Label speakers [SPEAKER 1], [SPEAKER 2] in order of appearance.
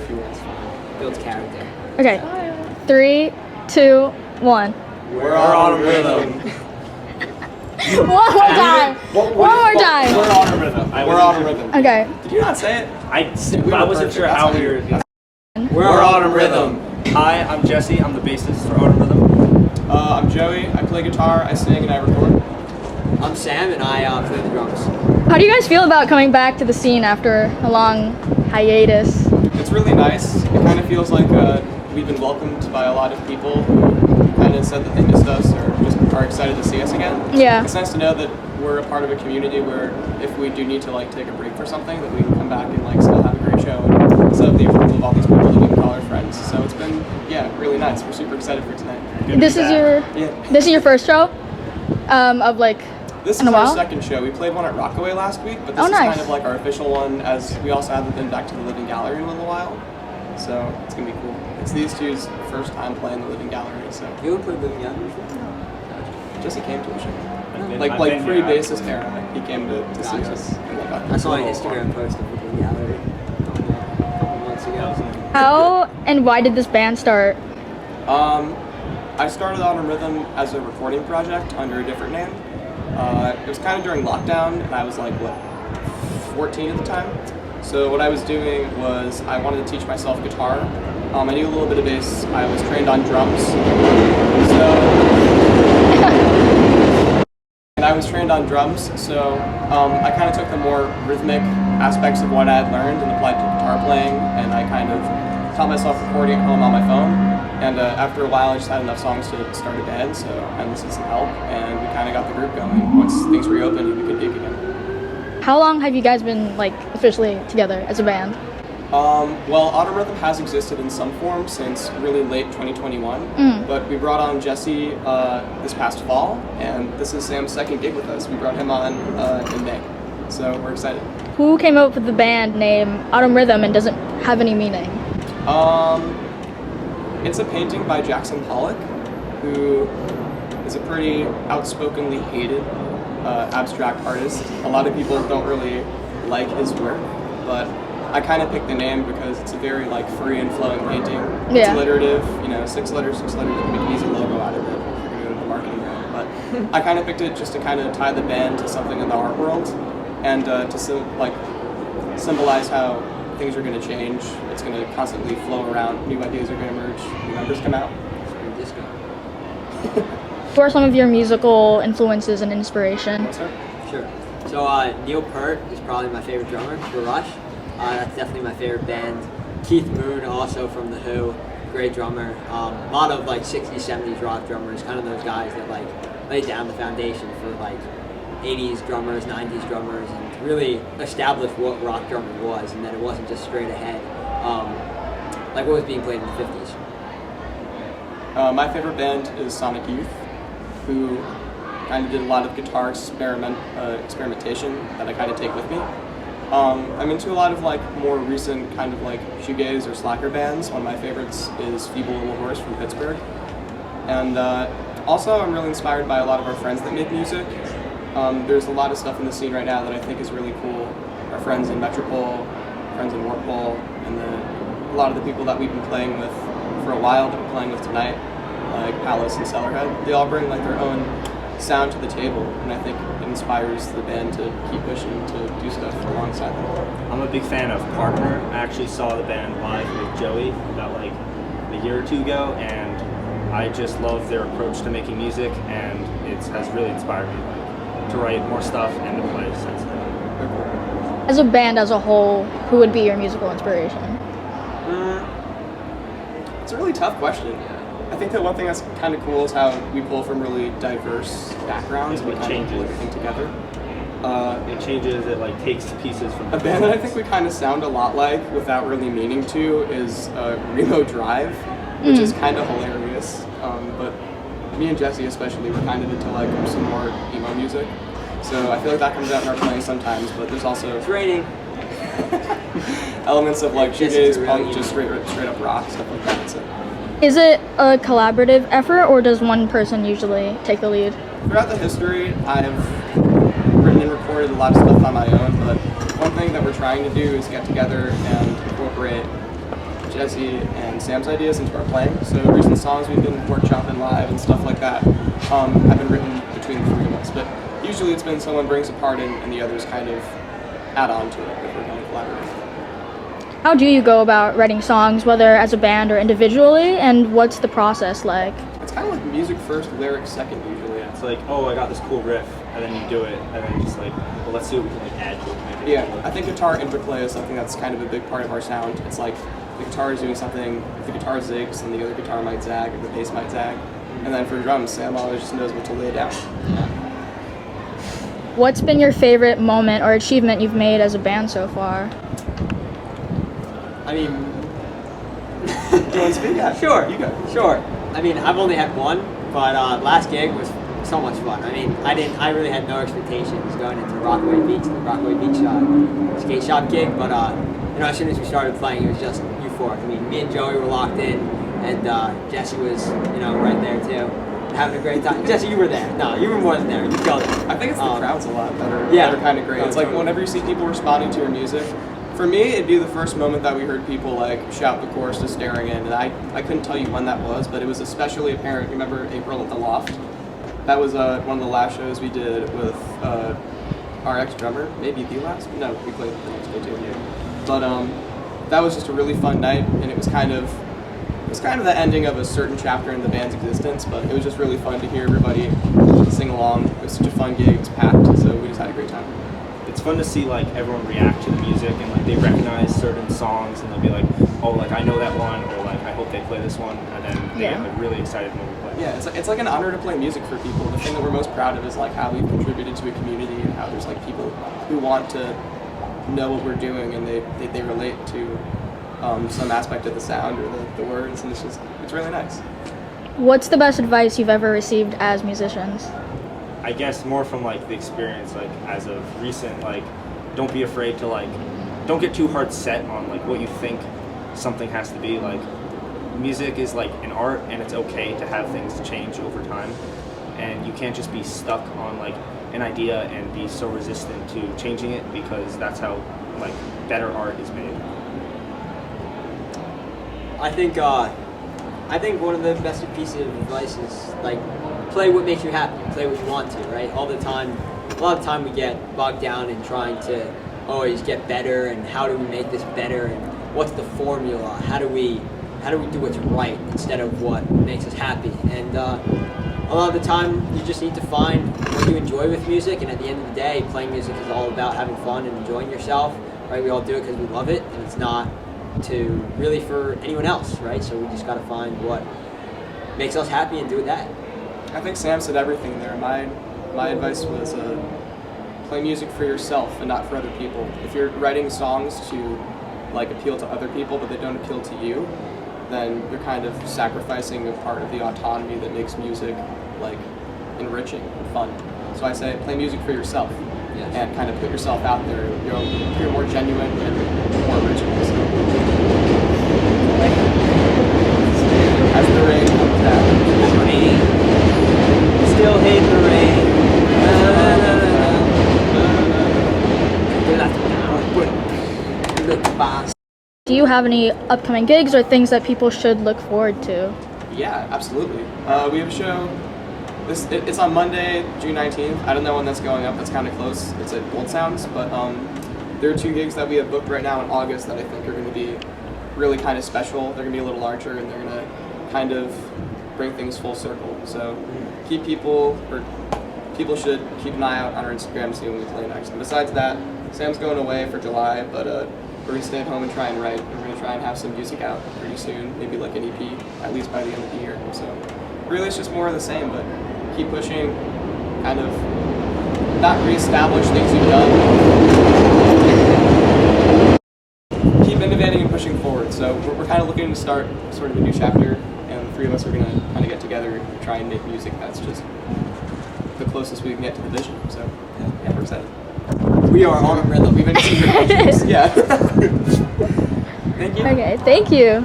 [SPEAKER 1] few words. Builds character.
[SPEAKER 2] Okay. 3, 2, 1.
[SPEAKER 1] We're autumn rhythm.
[SPEAKER 2] One more time. One more time.
[SPEAKER 3] We're autumn rhythm.
[SPEAKER 1] We're autumn rhythm.
[SPEAKER 2] Okay.
[SPEAKER 1] Did you not say it?
[SPEAKER 3] I wasn't sure how we were.
[SPEAKER 1] We're autumn rhythm.
[SPEAKER 3] Hi, I'm Jesse. I'm the bassist for Autumn Rhythm.
[SPEAKER 1] I'm Joey. I play guitar. I sing and I record.
[SPEAKER 4] I'm Sam and I play the drums.
[SPEAKER 2] How do you guys feel about coming back to the scene after a long hiatus?
[SPEAKER 1] It's really nice. It kind of feels like we've been welcomed by a lot of people who kind of said that they missed us or just are excited to see us again.
[SPEAKER 2] Yeah.
[SPEAKER 1] It's nice to know that we're a part of a community where if we do need to like take a break for something, that we can come back and like still have a great show and still have the approval of all these people that we can call our friends. So it's been really nice. We're super excited for tonight.
[SPEAKER 2] This is your first show of like
[SPEAKER 1] This
[SPEAKER 2] in
[SPEAKER 1] is
[SPEAKER 2] a
[SPEAKER 1] our
[SPEAKER 2] while?
[SPEAKER 1] second show. We played one at Rockaway last week, but this
[SPEAKER 2] Oh,
[SPEAKER 1] is
[SPEAKER 2] nice.
[SPEAKER 1] kind of like our official one, as we also haven't been back to the Living Gallery in a little while. So it's gonna be cool. It's these two's first time playing the Living Gallery, so
[SPEAKER 4] You ever played Living Gallery before?
[SPEAKER 1] Jesse came to a show.
[SPEAKER 3] been-
[SPEAKER 1] Like
[SPEAKER 3] I've been
[SPEAKER 1] free
[SPEAKER 3] here, I-
[SPEAKER 1] bassist era. He came to see
[SPEAKER 4] Gotcha.
[SPEAKER 1] us. And like,
[SPEAKER 4] I saw an Instagram post of Living Gallery a couple months ago.
[SPEAKER 2] How and why did this band start?
[SPEAKER 1] I started Autumn Rhythm as a recording project under a different name. It was kind of during lockdown, and I was like, 14 at the time. So what I was doing was I wanted to teach myself guitar. I knew a little bit of bass. I was trained on drums. So I kind of took the more rhythmic aspects of what I had learned and applied to guitar playing, and I kind of taught myself recording at home on my phone. And after a while, I just had enough songs to start a band, so I enlisted some help, and we kind of got the group going. Once things reopened, we could gig again.
[SPEAKER 2] How long have you guys been like officially together as a band?
[SPEAKER 1] Well, Autumn Rhythm has existed in some form since really late 2021, but we brought on Jesse this past fall, and this is Sam's second gig with us. We brought him on in May, so we're excited.
[SPEAKER 2] Who came up with the band name Autumn Rhythm and doesn't have any meaning?
[SPEAKER 1] It's a painting by Jackson Pollock, who is a pretty outspokenly hated abstract artist. A lot of people don't really like his work, but I kind of picked the name because it's a very like free and flowing painting. It's
[SPEAKER 2] Yeah.
[SPEAKER 1] alliterative, 6 letters, we can make an easy logo out of it if you're doing the marketing route. But I kind of picked it just to kind of tie the band to something in the art world, and to symbolize how things are going to change. It's going to constantly flow around. New ideas are going to emerge. New members come out.
[SPEAKER 4] Disco.
[SPEAKER 2] Who are some of your musical influences and inspiration?
[SPEAKER 1] What's that?
[SPEAKER 4] Sure. So Neil Peart is probably my favorite drummer for Rush. That's definitely my favorite band. Keith Moon, also from The Who, great drummer. A lot of like 60s, 70s rock drummers, kind of those guys that like laid down the foundation for like 80s drummers, 90s drummers, and really established what rock drumming was, and that it wasn't just straight ahead, like what was being played in the 50s.
[SPEAKER 1] My favorite band is Sonic Youth, who kind of did a lot of guitar experimentation that I kind of take with me. I'm into a lot of like more recent kind of like shoegaze or slacker bands. One of my favorites is Feeble Little Horse from Pittsburgh. And also I'm really inspired by a lot of our friends that make music. There's a lot of stuff in the scene right now that I think is really cool. Our friends in Metropole, friends in Warpole, and then a lot of the people that we've been playing with for a while that we're playing with tonight, like Palace and Cellarhead. They all bring like their own sound to the table, and I think it inspires the band to keep pushing to do stuff alongside them.
[SPEAKER 3] I'm a big fan of Partner. I actually saw the band live with Joey about like a year or two ago, and I just love their approach to making music, and it has really inspired me to write more stuff and to play since then.
[SPEAKER 2] As a band as a whole, who would be your musical inspiration?
[SPEAKER 1] It's a really tough question. I think that one thing that's kind of cool is how we pull from really diverse backgrounds and we kind of pull everything together.
[SPEAKER 3] It changes, it like takes pieces from
[SPEAKER 1] A band that I think we kind of sound a lot like without really meaning to is Remo Drive, which is kind of hilarious. But me and Jesse especially, we're kind of into like some more emo music. So I feel like that comes out in our playing sometimes, but there's also
[SPEAKER 4] It's raining.
[SPEAKER 1] elements of like
[SPEAKER 4] Jesse
[SPEAKER 1] shoegaze,
[SPEAKER 4] is
[SPEAKER 1] punk,
[SPEAKER 4] really
[SPEAKER 1] just straight up rock, stuff like that. So
[SPEAKER 2] Is it a collaborative effort or does one person usually take the lead?
[SPEAKER 1] throughout the history, I've written and recorded a lot of stuff on my own, but one thing that we're trying to do is get together and incorporate Jesse and Sam's ideas into our playing. So recent songs we've been workshopping live and stuff like that have been written between the three of us. But usually it's been someone brings a part in and the others kind of add on to it if we're going to collaborate.
[SPEAKER 2] How do you go about writing songs, whether as a band or individually, and what's the process like?
[SPEAKER 1] It's kind of like music first, lyrics second usually.
[SPEAKER 3] It's like, oh, I got this cool riff, and then you do it, and then just like, well, let's see what we can like add to it. Maybe.
[SPEAKER 1] Yeah, I think guitar interplay is something that's kind of a big part of our sound. It's like the guitar is doing something, if the guitar zigs, then the other guitar might zag, or the bass might zag. And then for drums, Sam always just knows what to lay down.
[SPEAKER 2] What's been your favorite moment or achievement you've made as a band so far?
[SPEAKER 4] I mean,
[SPEAKER 1] Do you want to speak? Yeah,
[SPEAKER 4] sure.
[SPEAKER 1] You go.
[SPEAKER 4] Sure. I mean, I've only had one, but last gig was so much fun. I mean, I really had no expectations going into Rockaway Beach, the Rockaway Beach skate shop gig, but as soon as we started playing, it was just euphoric. I mean, me and Joey were locked in, and Jesse was, right there too, having a great time. Jesse, you were there. No, you were more than there. You killed it.
[SPEAKER 1] I think it's the crowd's a lot better.
[SPEAKER 4] Yeah.
[SPEAKER 1] They're kind of great.
[SPEAKER 4] No,
[SPEAKER 1] It's like
[SPEAKER 4] totally.
[SPEAKER 1] whenever you see people responding to your music. For me, it'd be the first moment that we heard people like shout the chorus to Staring In, and I couldn't tell you when that was, but it was especially apparent. Remember April at the Loft? That was one of the last shows we did with our ex-drummer, maybe the last? No, we played the next day too. But that was just a really fun night, and it was kind of the ending of a certain chapter in the band's existence, but it was just really fun to hear everybody sing along. It was such a fun gig, it was packed, so we just had a great time.
[SPEAKER 3] It's fun to see like everyone react to the music and like they recognize certain songs and they'll be like, oh, like I know that one, or like I hope they play this one, and then they get like really excited when we play.
[SPEAKER 1] Yeah, it's like an honor to play music for people. The thing that we're most proud of is like how we've contributed to a community and how there's like people who want to know what we're doing and they relate to some aspect of the sound or the words, and it's really nice.
[SPEAKER 2] What's the best advice you've ever received as musicians?
[SPEAKER 3] I guess more from like the experience, like as of recent, like don't be afraid to like, don't get too hard set on like what you think something has to be. Like music is like an art, and it's okay to have things change over time, and you can't just be stuck on like an idea and be so resistant to changing it, because that's how like better art is made.
[SPEAKER 4] I think one of the best pieces of advice is like play what makes you happy, play what you want to, right? A lot of the time we get bogged down in trying to always get better, and how do we make this better, and what's the formula? How do we do what's right instead of what makes us happy? And a lot of the time you just need to find what you enjoy with music, and at the end of the day, playing music is all about having fun and enjoying yourself, right? We all do it because we love it, and it's not to really for anyone else, right? So we just got to find what makes us happy and do that.
[SPEAKER 1] I think Sam said everything there. My advice was play music for yourself and not for other people. If you're writing songs to like appeal to other people but they don't appeal to you, then you're kind of sacrificing a part of the autonomy that makes music like enriching and fun. So I say play music for yourself.
[SPEAKER 4] Yes.
[SPEAKER 1] And kind of put yourself out there. You're more genuine and more original. So. As the rain comes down.
[SPEAKER 4] Rain. Still hate the rain.
[SPEAKER 2] Do you have any upcoming gigs or things that people should look forward to?
[SPEAKER 1] Yeah, absolutely. We have a show. It's on Monday, June 19th. I don't know when that's going up. That's kind of close. It's at Gold Sounds, but there are 2 gigs that we have booked right now in August that I think are going to be really kind of special. They're going to be a little larger, and they're going to kind of bring things full circle. So people should keep an eye out on our Instagram to see when we play next. And besides that, Sam's going away for July, but we're going to stay at home and try and write. We're going to try and have some music out pretty soon, maybe like an EP, at least by the end of the year. So really it's just more of the same, but keep pushing, kind of not reestablish things you've done. Keep innovating and pushing forward. So we're kind of looking to start sort of a new chapter, and the 3 of us are going to kind of get together and try and make music that's just the closest we can get to the vision. So yeah, we're excited.
[SPEAKER 4] We are on a rhythm.
[SPEAKER 1] We've been seeing your questions. Yeah.
[SPEAKER 4] Thank you.
[SPEAKER 2] Okay, thank you.